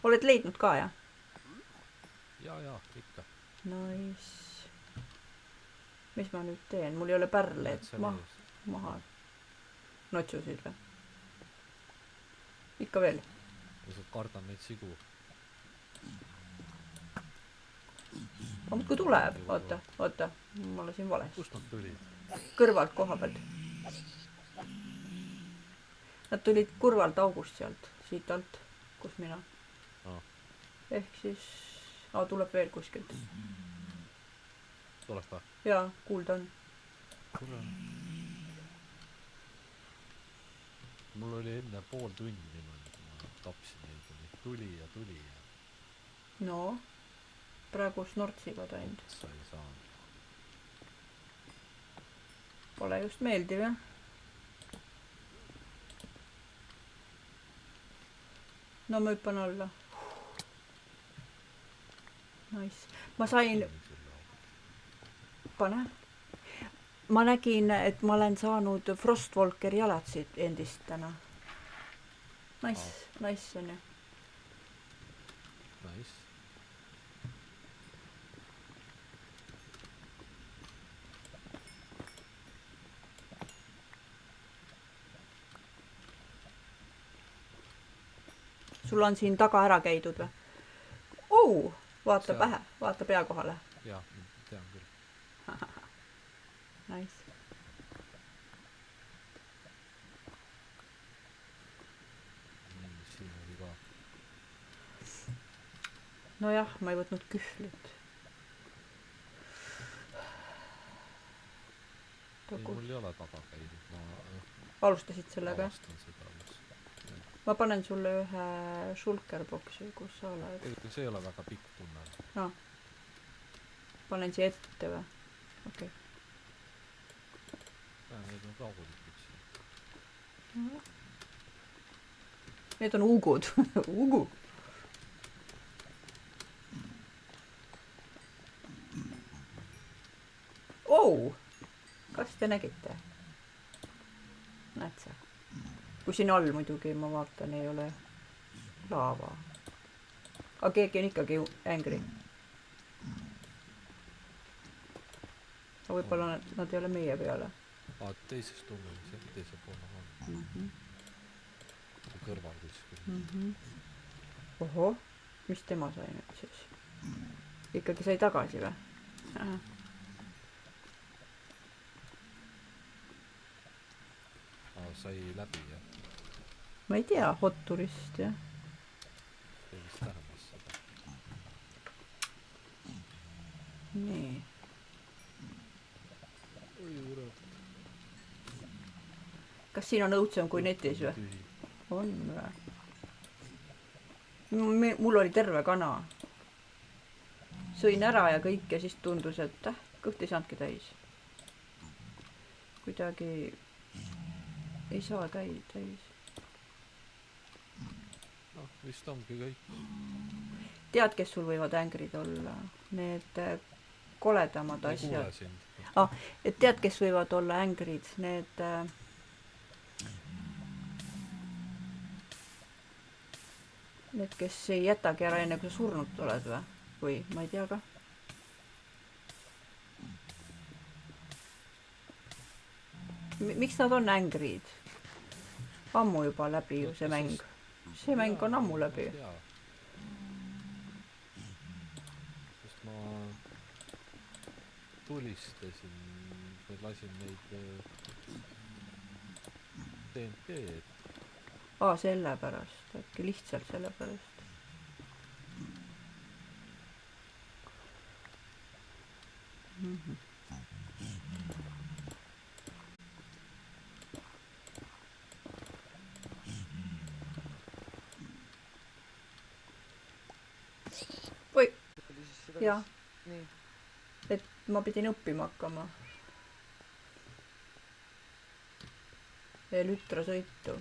Oled leidnud ka, jah? Ja, ikka. Nice. Mis ma nüüd teen? Mul ei ole pärleid maha. Notsusid või? Ikka veel? Ma kardan neid sigu. Ma muudkui tuleb. Oota. Ma lasin vales. Kust nad tulid? Kõrvalt koha pealt. Nad tulid kurvalt august sealt. Siit alt, kus mina. Ehk siis... tuleb veel kuskilt. Tuleks ta? Jaa, kuulda on. Mul oli enne pool tundi niimoodi, kui ma tapsin neid. Tuli ja... No, praegu snortsivad ainult. Sa ei saanud. Pole just meeldiv, jah? No ma hüppan alla. Nice. Ma sain... Pane. Ma nägin, et ma olen saanud Frostwalkeri jalatsid endist täna. Nice on ju. Nice. Sul on siin taga ära käidud või? Vaata pähe, vaata pea kohale. Jaa, tean küll. Nice. Siin oli ka. Nojah, ma ei võtnud kühvlit. Mul ei ole taga käidud. Alustasid sellega? Alustan seda. Ma panen sulle ühe shulkerboksi, kus sa oled. See ei ole väga pikk tunnel. No. Panen siia ette või? Okei. Need on rahulikud siin. Need on ugud. Ugu. Kas te nägite? Näed sa? Kui siin all muidugi, ma vaatan, ei ole laava. Aga keegi on ikkagi angry. Aga võib-olla nad ei ole meie peale. Teises tunnelis, teise poole on. Kõrval kuskil. Oho, mis tema sai nüüd siis? Ikkagi sai tagasi või? Sai läbi, jah? Ma ei tea, hotturist, jah. See vist tähendas seda. Nii. Kas siin on õudsem kui netis või? On või? Mul oli terve kana. Sõin ära ja kõik ja siis tundus, et kõht ei saanudki täis. Kuidagi ei saa täis. Vist ongi kõik. Tead, kes sul võivad ängrid olla? Need koledamad asjad. Et tead, kes võivad olla ängrid? Need, kes ei jätagi ära enne, kui sa surnud oled või? Või ma ei tea ka. Miks nad on ängrid? Ammu juba läbi ju see mäng. See mäng on ammu läbi. Sest ma tulistasin või lasin neid TNT-d. Sellepärast. Äkki lihtsalt sellepärast. Oi, jah. Et ma pidin õppima hakkama. Lütrasõitu.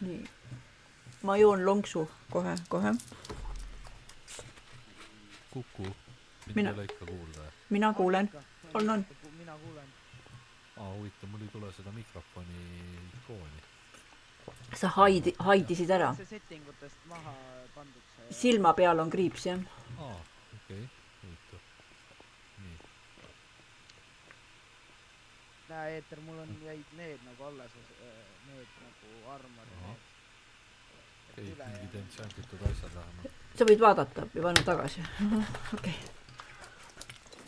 Nii. Ma joon lonksu kohe. Kuku. Mind ei ole ikka kuulda. Mina kuulen. On. Mina kuulen. Huvitav, mul ei tule seda mikrofoni ikooni. sa haidisid ära. see settingutest maha pandud see. Silma peal on kriips, jah. Okei. Huvitav. Nii. Näe, Eeter, mul on jäid need nagu alles, need nagu armor ja need. Okei, mingid enchantitud asjad vähemalt. Sa võid vaadata ja panna tagasi. Okei.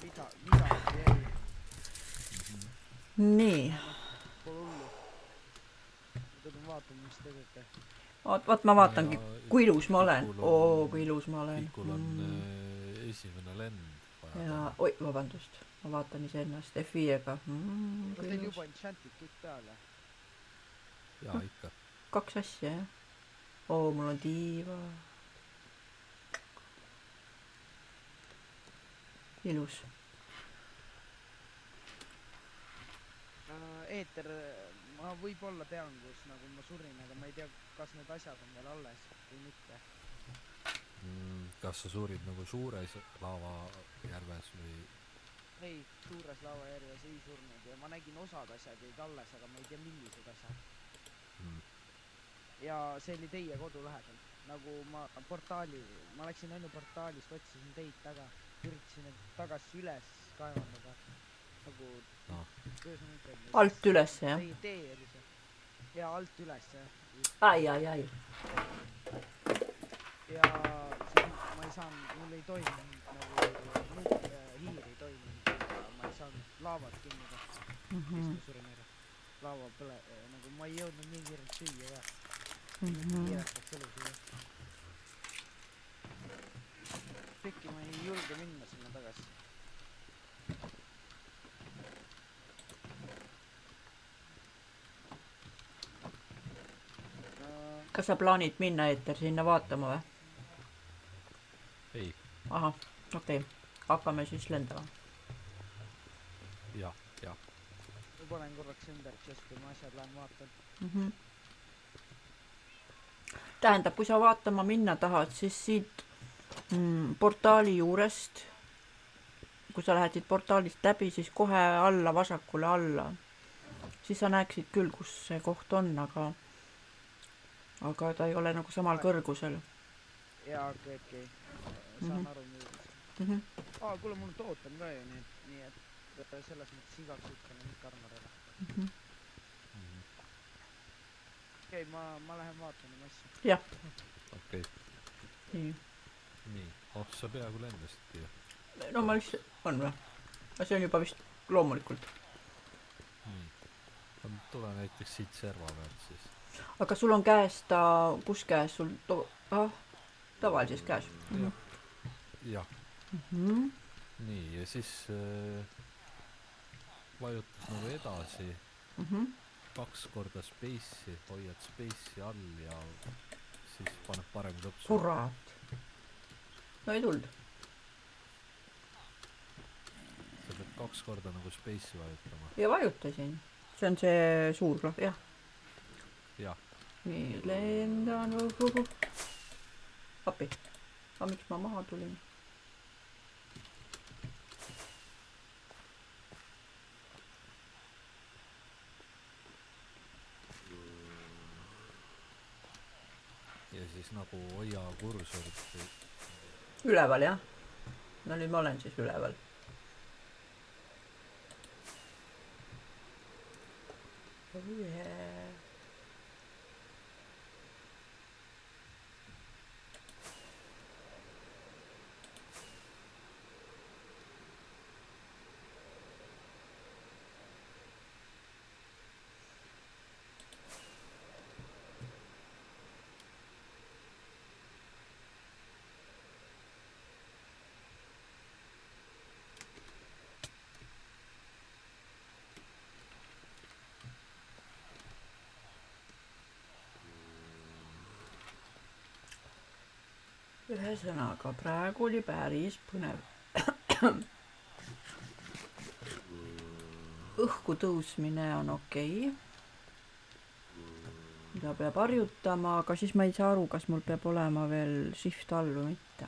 Midagi jäi. Nii. Pole hullu. Ma tõdun vaatama, mis te teete. Vaat ma vaatangi, Ja kui ilus ma olen. Kikul on- Oo, kui ilus ma olen. Kikul on esimene lend vaja. Ja, oi, vabandust. Ma vaatan iseennast F5-ga. Kas teil juba enchantid kõik peale? Jaa, ikka. 2 asja, jah. Oo, mul on diiva. Ilus. Eeter, ma võib-olla tean, kus nagu ma surin, aga ma ei tea, kas need asjad on veel alles või mitte. Kas sa surid nagu suures laavajärves või? Ei, suures laavajärves ei surnud ja ma nägin osad asjad jäid alles, aga ma ei tea, millised asjad. Ja see oli teie kodu lähedal. Nagu ma läksin enne portaalist, otsisin teid taga, üritasin need tagasi üles kaevandada. Nagu alt üles, jah? Teie tee oli see. Ja alt üles, jah. Ai. Ja siis ma ei saanud, mul ei toiminud nagu hiir ei toiminud ja ma ei saanud laavat kinnida. Siis ma surin ära. Laava põle, nagu ma ei jõudnud nii kiirelt süüa ka. Kiiretaks elu süüa. Äkki ma ei julge minna sinna tagasi. Kas sa plaanid minna, Eeter, sinna vaatama või? Ei. Aha, okei. Hakkame siis lendama. Jah. Ma panen korraks ümber, just kui ma asjad lähen vaatan. Tähendab, kui sa vaatama minna tahad, siis siit portaali juurest, kui sa lähed siit portaalist läbi, siis kohe alla, vasakule alla. Siis sa näeksid küll, kus see koht on, aga ta ei ole nagu samal kõrgusel. Jaa, okei. Saan aru muidugi. Kuule, mul tootem ka ju, nii et selles mõttes igaks ütlen kõik armor ära. Okei, ma lähen vaatan oma asju. Jah. Okei. Nii. Sa peaaegu lendasidki ju. No ma lihtsalt, on või? See on juba vist loomulikult. Tule näiteks siit serva pealt siis. Aga sul on käes ta, kus käes sul tavalises käes? Jah. Nii, ja siis vajutas nagu edasi. 2 korda space'i, hoiad space'i all ja siis paned parem kõpsu. Kurat. No ei tuld. Sa pead 2 korda nagu space'i vajutama. Ja vajutasin. See on see suur klahv, jah. Jah. Nii, lendan. Appi. Aga miks ma maha tulin? Ja siis nagu hoia kursorit. Üleval, jah? No nüüd ma olen siis üleval. Ühesõnaga, praegu oli päris põnev. Õhku tõusmine on okei. Mida peab harjutama, aga siis ma ei saa aru, kas mul peab olema veel shift all või mitte.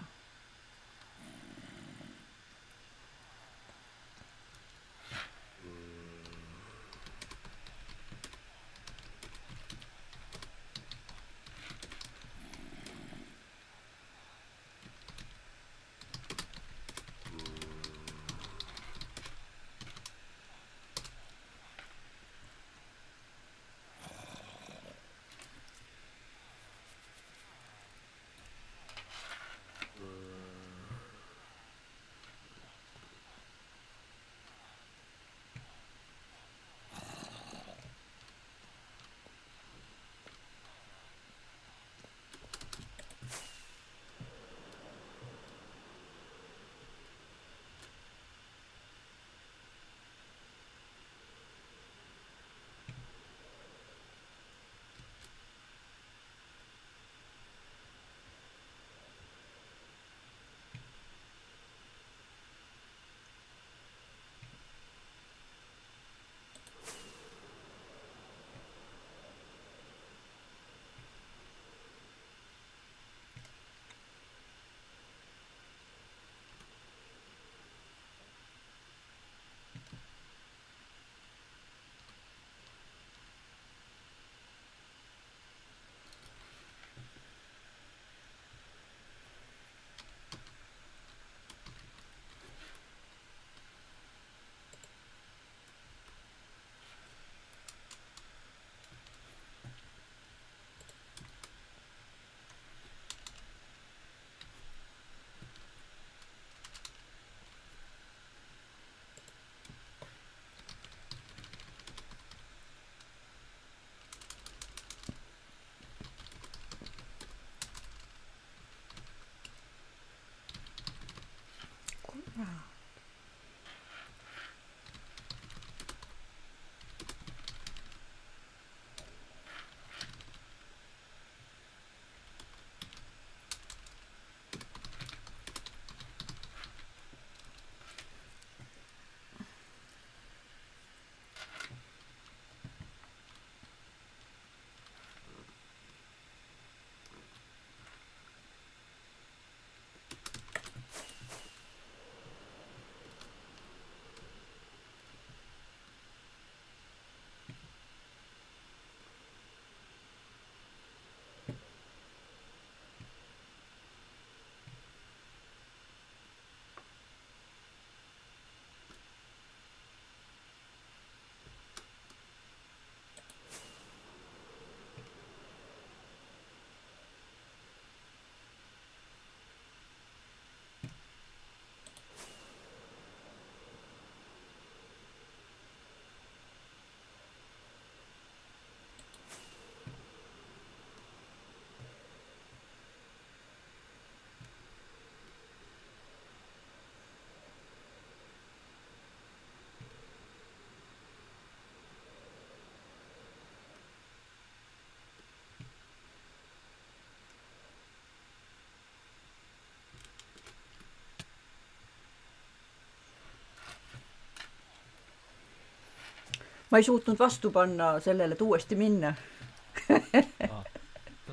ma ei suutnud vastu panna sellele, et uuesti minna.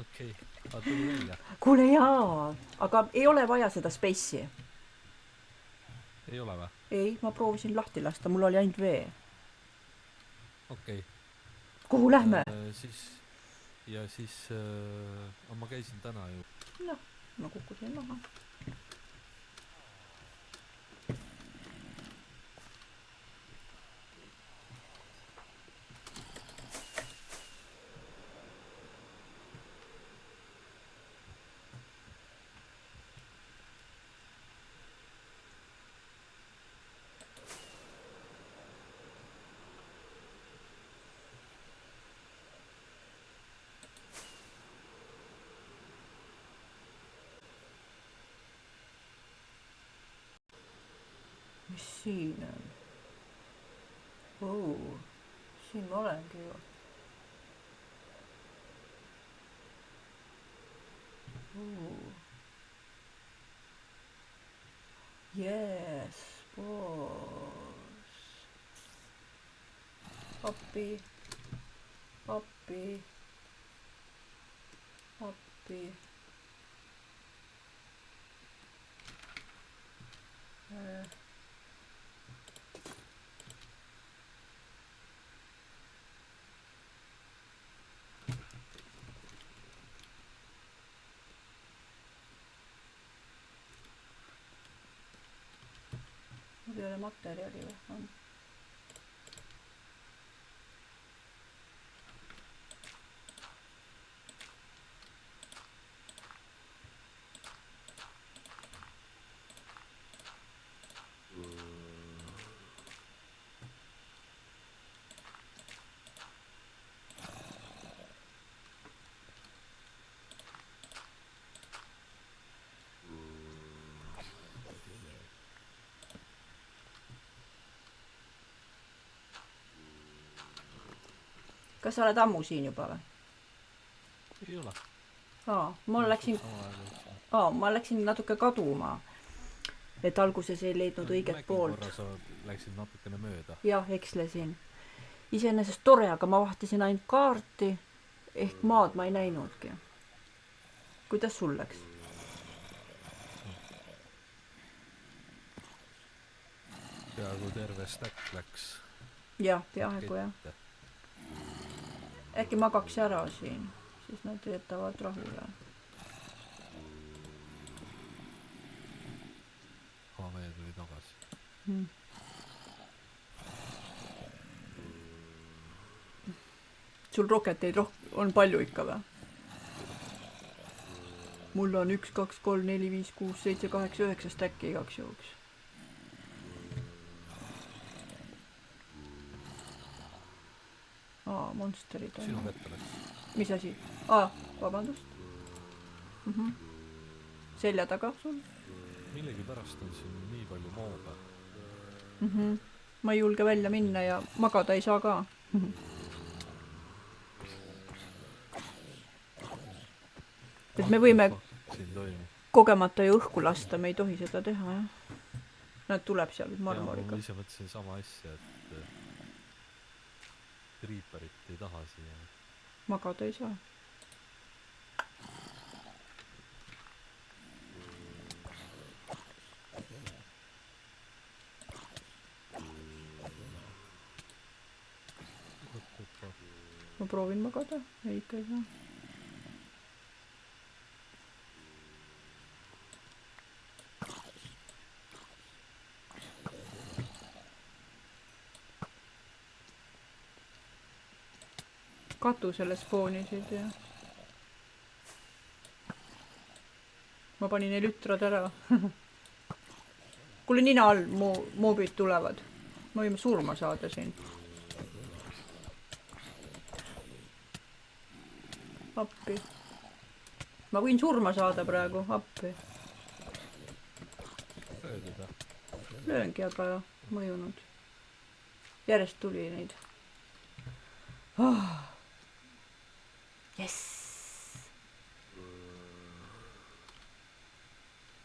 Okei, aga tuli välja. Kuule jaa, aga ei ole vaja seda space'i. Ei ole või? Ei, ma proovisin lahti lasta, mul oli ainult vee. Okei. Kuhu lähme? Siis ma käisin täna ju. Noh, ma kukkusin maha. Mis siin on? Siin ma olengi ju. Yes, boss. Appi. Mul ei ole materjali või? On. Kas sa oled ammu siin juba või? Ei ole. Ma läksin natuke kaduma. Et alguses ei leidnud õiget poolt. Korra sa läksid natukene mööda. Jah, ekslesin. Iseenesest tore, aga ma vahtasin ainult kaarti. Ehk maad ma ei näinudki. Kuidas sul läks? Peaaegu terve stack läks. Jah, peaaegu jah. Äkki magaks ära siin, siis nad jätavad rahule. HV tuli tagasi. Sul roketeid on palju ikka või? Mul on 1, 2, 3, 4, 5, 6, 7, 8, 9 stäkki igaks juhuks. Monsterid on. Sinu vette läks. Mis asi? Vabandust. Selja taga sul? Millegi pärast on siin nii palju moob. ma ei julge välja minna ja magada ei saa ka. et me võime siin toimub. kogemata ju õhku lasta, me ei tohi seda teha, jah. Nad tuleb seal marmoriga. ma ise mõtlesin sama asja, et Reaperit ei taha siia. magada ei saa. ma proovin magada, ei ikka ei saa. katusele spoonisid ja ma panin neil ütrad ära. kuule, nina all moobid tulevad. me võime surma saada siin. appi. ma võin surma saada praegu, appi. lööngi, aga mõjunud. järjest tuli neid. Jess.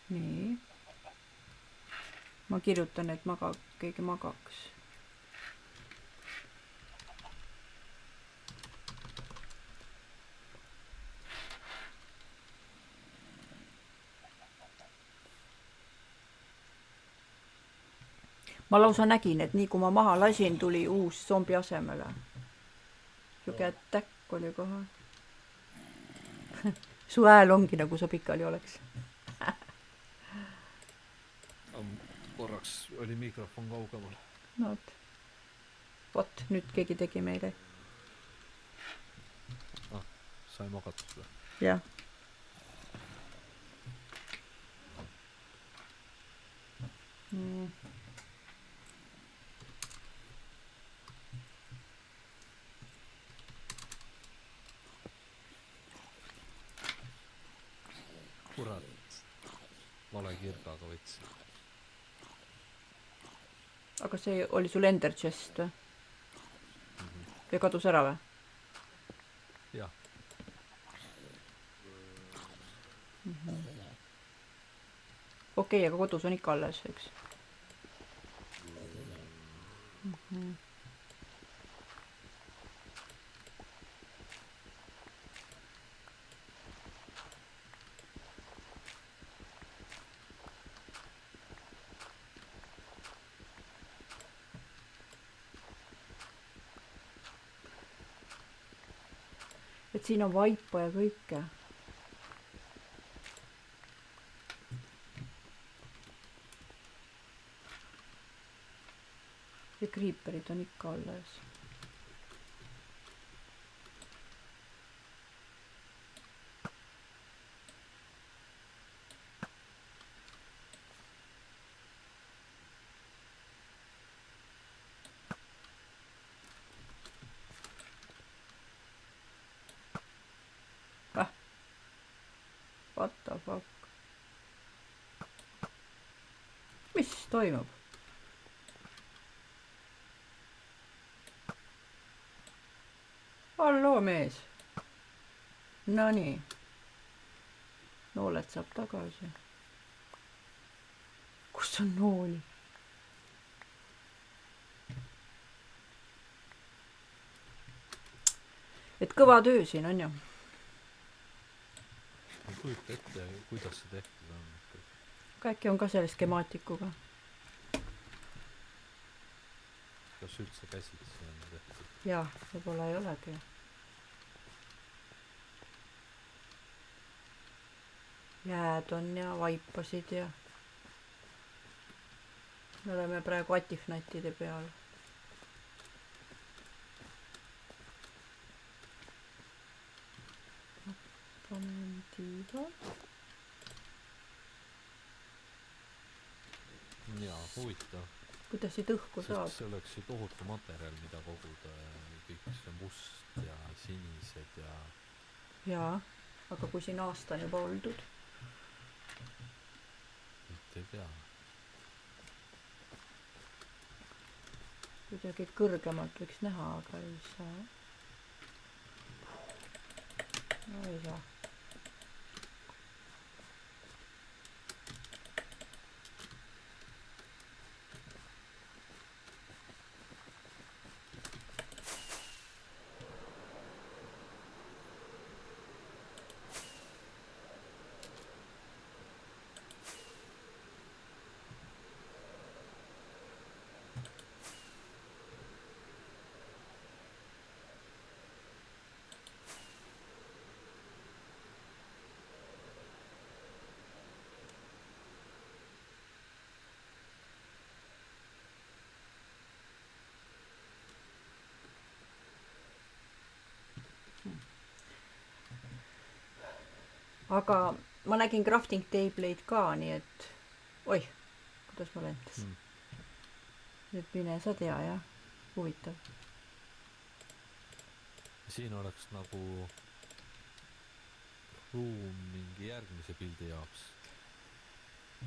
nii. ma kirjutan, et keegi magaks. ma lausa nägin, et nii kui ma maha lasin, tuli uus zombi asemele. Siuke äkk oli kohe. su hääl ongi nagu sa pikali oleks. korraks oli mikrofon kaugemal. no vot, nüüd keegi tegi meile. sai magatud või? jah. kurat, vale kirgaga võtsin. aga see oli sul ender chest või? ja kadus ära või? jah. okei, aga kodus on ikka alles, eks? et siin on vaipa ja kõike. ja Creeperid on ikka alles. What the fuck? mis toimub? halloo, mees. Nonii. nooled saab tagasi. kus on nooli? et kõva töö siin on ju. ma ei kujuta ette, kuidas see tehtud on. aga äkki on ka selle skemaatikuga? kas üldse käsitsi on tehtud? jah, võib-olla ei olegi. jääd on ja vaipasid ja me oleme praegu atifnatide peal. panen tiiva. jaa, huvitav. kuidas siit õhku saab? see oleks ju tohutu materjal, mida koguda. kõik see must ja sinised ja... jaa, aga kui siin aasta on juba oldud. mitte ei tea. kuidagi kõrgemalt võiks näha, aga ei saa. No ei saa. Aga ma nägin crafting table'id ka, nii et oih, kuidas ma lendasin. Nüüd mine sa tea, jah. Huvitav. Siin oleks nagu ruum mingi järgmise pildi jaoks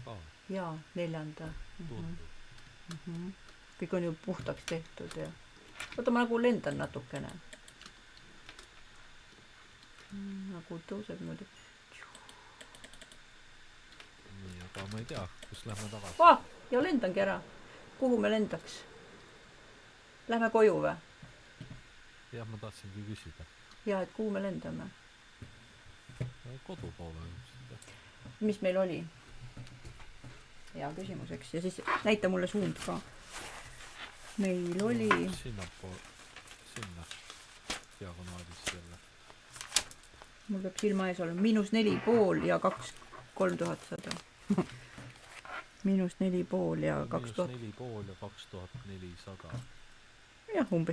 ka Jaa, 4. tundub. Kõik on ju puhtaks tehtud ja oota, ma nagu lendan natukene. Nagu tõuseb niimoodi. Nii, aga ma ei tea, kus lähme tagasi. Ja lendangi ära. Kuhu me lendaks? Lähme koju või? Jah, ma tahtsingi küsida. Ja, et kuhu me lendame? Kodu poole ilmselt. Mis meil oli? Hea küsimuseks. Ja siis näita mulle suund ka. Meil oli... Sinna diagonaalis jälle. Mul peab silma ees olema. -4,5 ja 3100. -4,5 ja 2000. -4,5 ja 2400. Jah, umbes.